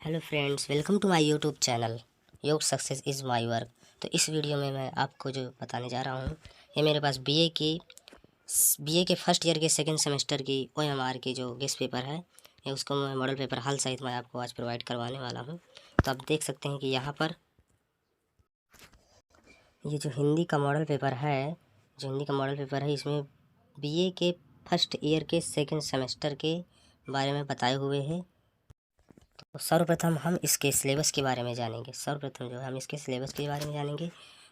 Hello friends, welcome to my YouTube channel your success is my work. तो इस video में मैं आपको जो बताने जा रहा हूँ, ये मेरे पास बीए के फर्स्ट ईयर के सेकंड सेमेस्टर की ओएमआर की जो गेस्ट पेपर है, ये उसको मैं मॉडल पेपर हल सहित मैं आपको आज प्रोवाइड करवाने वाला हूँ। तो आप देख सकते हैं कि यहाँ पर ये जो हिंदी का मॉडल पेपर है, इसमें बीए के फर्स्ट ईयर के सेकेंड सेमेस्टर के बारे में बताए हुए हैं। तो सर्वप्रथम हम इसके सिलेबस के बारे में जानेंगे।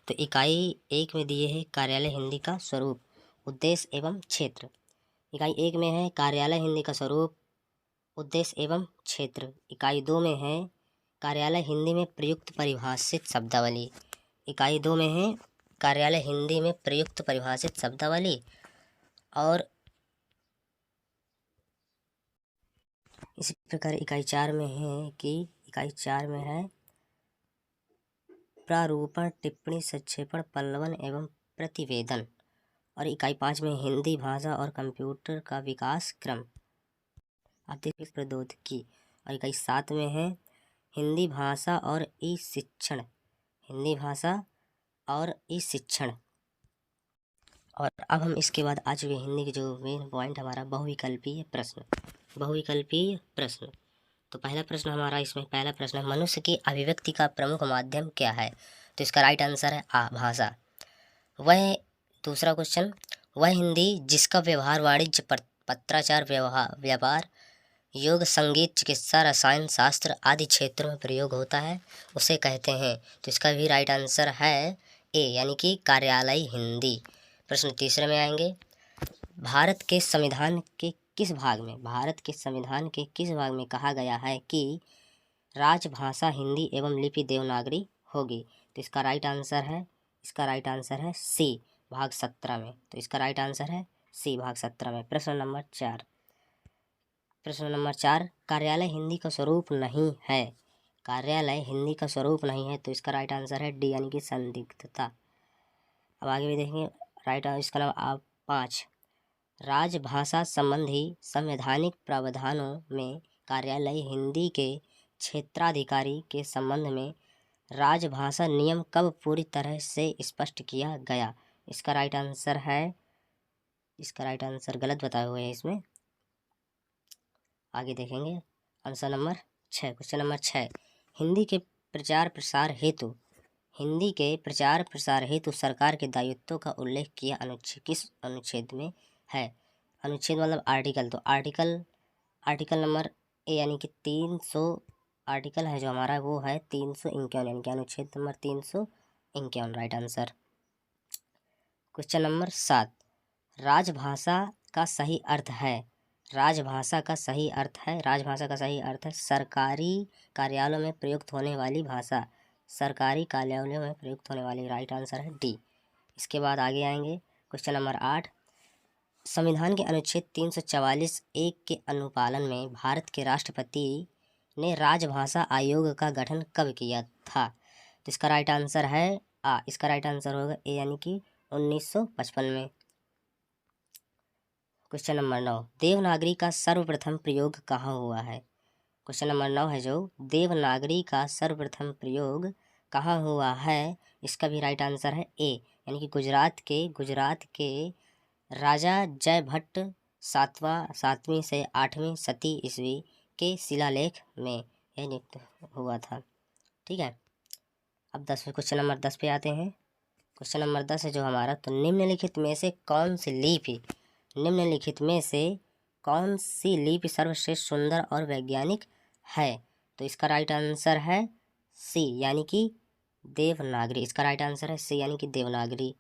तो इकाई 1 में दिए है कार्यालय हिंदी का स्वरूप, उद्देश्य एवं क्षेत्र। इकाई 1 में है कार्यालय हिंदी का स्वरूप, उद्देश्य एवं क्षेत्र। इकाई 2 में है कार्यालय हिंदी में प्रयुक्त परिभाषित शब्दावली। इकाई 2 में है कार्यालय हिंदी में प्रयुक्त परिभाषित शब्दावली। और इसी प्रकार इकाई 4 में है प्रारूपण, टिप्पणी, संक्षेपण, पल्लवन एवं प्रतिवेदन। और इकाई 5 में हिंदी भाषा और कंप्यूटर का विकास क्रम, आप देखिए प्रौद्योगिकी। और इकाई 7 में है हिंदी भाषा और ई शिक्षण। और अब हम इसके बाद आ चुके हिंदी के जो मेन पॉइंट हमारा बहुविकल्पीय प्रश्न। तो पहला प्रश्न है, मनुष्य की अभिव्यक्ति का प्रमुख माध्यम क्या है? तो इसका राइट आंसर है भाषा। दूसरा क्वेश्चन, वह हिंदी जिसका व्यवहार वाणिज्य, पत्राचार, व्यापार, योग, संगीत, चिकित्सा, रसायन शास्त्र आदि क्षेत्रों में प्रयोग होता है, उसे कहते हैं। तो इसका भी राइट आंसर है ए, यानी कि कार्यालयी हिंदी। प्रश्न तीसरे में आएंगे, भारत के संविधान के किस भाग में कहा गया है कि राजभाषा हिंदी एवं लिपि देवनागरी होगी? तो इसका राइट आंसर है सी, भाग 17 में। तो इसका राइट आंसर है सी, भाग 17 में। प्रश्न नंबर 4, कार्यालय हिंदी का स्वरूप नहीं है। तो इसका राइट आंसर है डी, यानी कि संदिग्धता। अब आगे भी देखेंगे राइट आंसर। इसका नाम 5, राजभाषा संबंधी संवैधानिक प्रावधानों में कार्यालय हिंदी के क्षेत्राधिकारी के संबंध में राजभाषा नियम कब पूरी तरह से स्पष्ट किया गया? इसका राइट आंसर गलत बताए हुए हैं इसमें। आगे देखेंगे answer number 6, question number 6, Hindi के प्रचार प्रसार हेतु सरकार के दायित्वों का उल्लेख किया किस अनुच्छेद में है? अनुच्छेद मतलब आर्टिकल। तो आर्टिकल नंबर ए, यानी कि 300 आर्टिकल है जो हमारा, वो है 351, यानी कि अनुच्छेद number 351, right answer. Question number 7, राजभाषा का सही अर्थ है सरकारी कार्यालयों में प्रयुक्त होने वाली भाषा। राइट आंसर है डी। इसके बाद आगे आएंगे क्वेश्चन नंबर 8, संविधान के अनुच्छेद 344(1) के अनुपालन में भारत के राष्ट्रपति ने राजभाषा आयोग का गठन कब किया था? तो इसका राइट आंसर है इसका राइट आंसर होगा ए, यानी कि 1955 में। क्वेश्चन नंबर 9, देवनागरी का सर्वप्रथम प्रयोग कहाँ हुआ है? क्वेश्चन नंबर 9 है जो देवनागरी का सर्वप्रथम प्रयोग कहाँ हुआ है, इसका भी राइट आंसर है ए, यानी कि गुजरात के राजा जय भट्ट 7वीं से 8वीं शती ईस्वी के शिलालेख में यह नियुक्त हुआ था। ठीक है। अब क्वेश्चन नंबर 10 पे आते हैं। क्वेश्चन नंबर 10 है जो हमारा, तो निम्नलिखित में से कौन सी लिपि सर्वश्रेष्ठ, सुंदर और वैज्ञानिक है? तो इसका राइट आंसर है सी, यानी कि देवनागरी। इसका राइट आंसर है सी, यानी कि देवनागरी।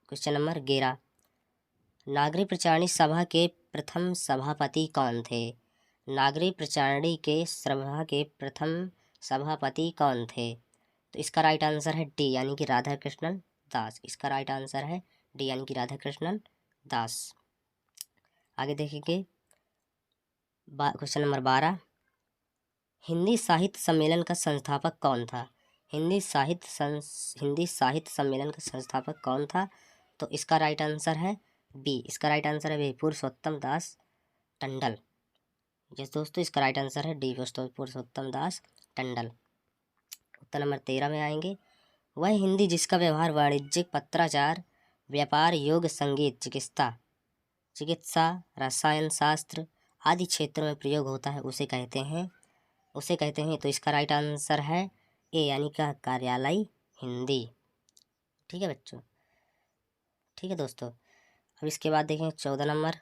क्वेश्चन नंबर 11, नागरी प्रचारणी सभा के प्रथम सभापति कौन थे? तो इसका राइट आंसर है डी, यानी कि राधा कृष्णन दास। आगे देखेंगे क्वेश्चन नंबर 12, हिंदी साहित्य सम्मेलन का संस्थापक कौन था? तो इसका राइट आंसर है बी, पुरुषोत्तम दास टंडन। यस दोस्तों, इसका राइट आंसर है डी, पुरुषोत्तम दास टंडन। उत्तर नंबर 13 में आएंगे, वह हिंदी जिसका व्यवहार वाणिज्यिक, पत्राचार, व्यापार, योग, संगीत, चिकित्सा, रसायन शास्त्र आदि क्षेत्रों में प्रयोग होता है उसे कहते हैं। तो इसका राइट आंसर है ए, यानी का कार्यालय हिंदी। ठीक है बच्चों, ठीक है दोस्तों। अब इसके बाद देखें 14 नंबर,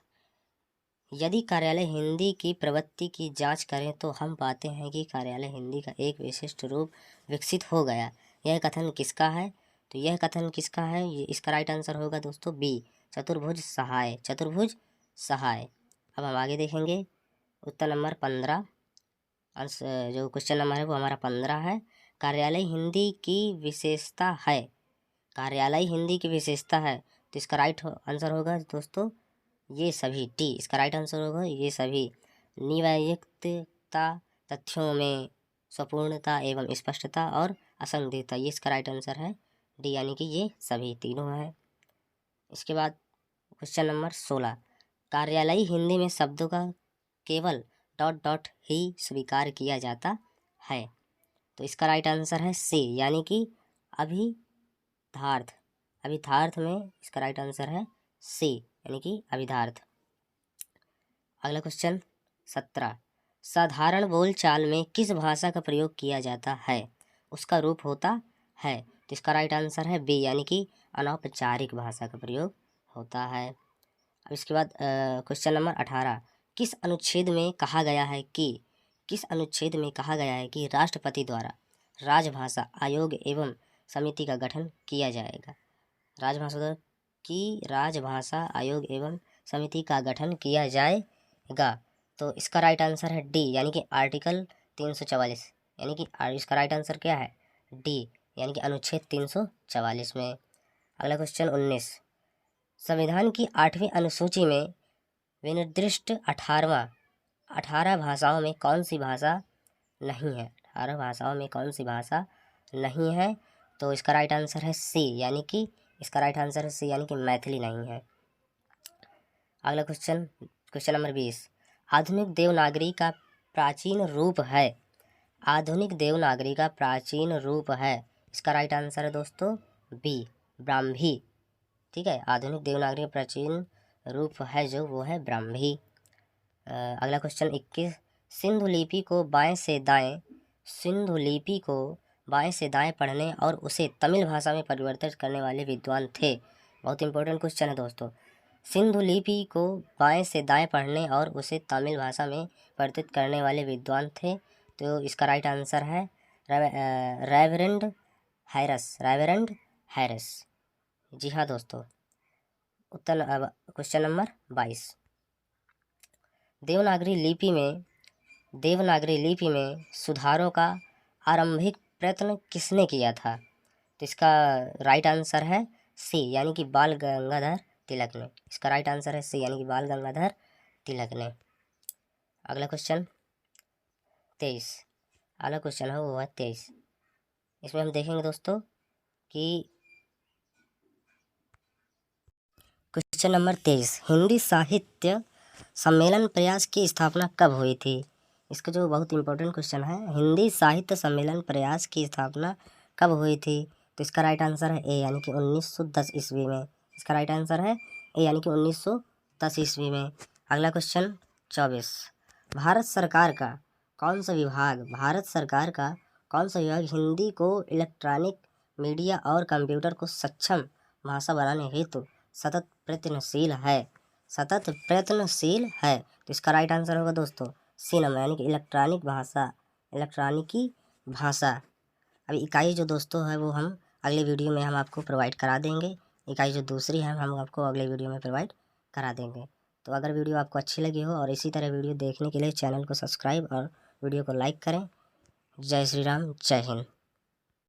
यदि कार्यालय हिंदी की प्रवृत्ति की जांच करें तो हम पाते हैं कि कार्यालय हिंदी का एक विशिष्ट रूप विकसित हो गया। यह कथन किसका है? तो यह कथन किसका है? इसका राइट आंसर होगा दोस्तों बी, चतुर्भुज सहाय। अब हम आगे देखेंगे उत्तर नंबर 15, जो क्वेश्चन नंबर है वो हमारा 15 है। कार्यालय हिंदी की विशेषता है, तो इसका राइट आंसर होगा दोस्तों ये सभी, टी। इसका राइट आंसर होगा ये सभी, निवैयक्तिकता, तथ्यों में स्वपूर्णता एवं स्पष्टता और असंदिग्धता, ये इसका राइट आंसर है डी, यानी कि ये सभी तीनों है। इसके बाद क्वेश्चन नंबर 16, कार्यालय हिंदी में शब्दों का केवल ... ही स्वीकार किया जाता है, तो इसका राइट आंसर है सी, यानी कि अभिधार्थ में इसका राइट आंसर है सी, यानी कि अभिधार्थ। अगला क्वेश्चन 17, साधारण बोलचाल में किस भाषा का प्रयोग किया जाता है, उसका रूप होता है, तो इसका राइट आंसर है बी, यानी कि अनौपचारिक भाषा का प्रयोग होता है। अब इसके बाद क्वेश्चन नंबर 18, किस अनुच्छेद में कहा गया है कि राष्ट्रपति द्वारा राजभाषा आयोग एवं समिति का गठन किया जाएगा? राजभाषा आयोग एवं समिति का गठन किया जाएगा, तो इसका राइट आंसर है डी, यानी कि आर्टिकल 344, यानी कि इसका राइट आंसर क्या है डी, यानी कि अनुच्छेद 344 में। अगला क्वेश्चन 19, संविधान की 8वीं अनुसूची में विनिर्दिष्ट 18 भाषाओं में कौन सी भाषा नहीं है? 18 भाषाओं में कौन सी भाषा नहीं है? तो इसका राइट आंसर है सी, यानी कि इसका राइट आंसर है सी, यानी कि मैथिली नहीं है। अगला क्वेश्चन नंबर 20, आधुनिक देवनागरी का प्राचीन रूप है, इसका राइट आंसर है दोस्तों बी, ब्राह्मी। ठीक है, आधुनिक देवनागरी का प्राचीन रूप है जो वो है ब्राह्मी। अगला क्वेश्चन 21, सिंधु लिपि को बाएं से दाएं पढ़ने और उसे तमिल भाषा में परिवर्तित करने वाले विद्वान थे। बहुत इंपॉर्टेंट क्वेश्चन है दोस्तों। सिंधु लिपि को बाएं से दाएं पढ़ने और उसे तमिल भाषा में परिवर्तित करने वाले विद्वान थे, तो इसका राइट आंसर है रेवरेंड हैरिस। जी हाँ दोस्तों। क्वेश्चन नंबर 22, देवनागरी लिपि में सुधारों का आरंभिक प्रयत्न किसने किया था? तो इसका राइट आंसर है सी, यानी कि बाल गंगाधर तिलक ने। इसका राइट आंसर है सी, यानी कि बाल गंगाधर तिलक ने। अगला क्वेश्चन 23, अगला क्वेश्चन है वो है 23। इसमें हम देखेंगे दोस्तों कि क्वेश्चन नंबर 23, हिंदी साहित्य सम्मेलन प्रयास की स्थापना कब हुई थी? इसका जो बहुत इंपॉर्टेंट क्वेश्चन है, हिंदी साहित्य सम्मेलन प्रयास की स्थापना कब हुई थी? तो इसका राइट आंसर है ए, यानी कि 1910 ईस्वी में। इसका राइट आंसर है ए, यानी कि 1910 ईस्वी में। अगला क्वेश्चन 24, भारत सरकार का कौन सा विभाग हिंदी को इलेक्ट्रॉनिक मीडिया और कंप्यूटर को सक्षम भाषा बनाने हेतु सतत प्रयत्नशील है? तो इसका राइट आंसर होगा दोस्तों सी नंबर, यानी कि इलेक्ट्रॉनिकी भाषा। अभी इकाई जो दोस्तों है वो हम अगले वीडियो में हम आपको प्रोवाइड करा देंगे। इकाई जो दूसरी है हम आपको अगले वीडियो में प्रोवाइड करा देंगे। तो अगर वीडियो आपको अच्छी लगी हो और इसी तरह वीडियो देखने के लिए चैनल को सब्सक्राइब और वीडियो को लाइक करें। जय श्री राम, जय हिंद।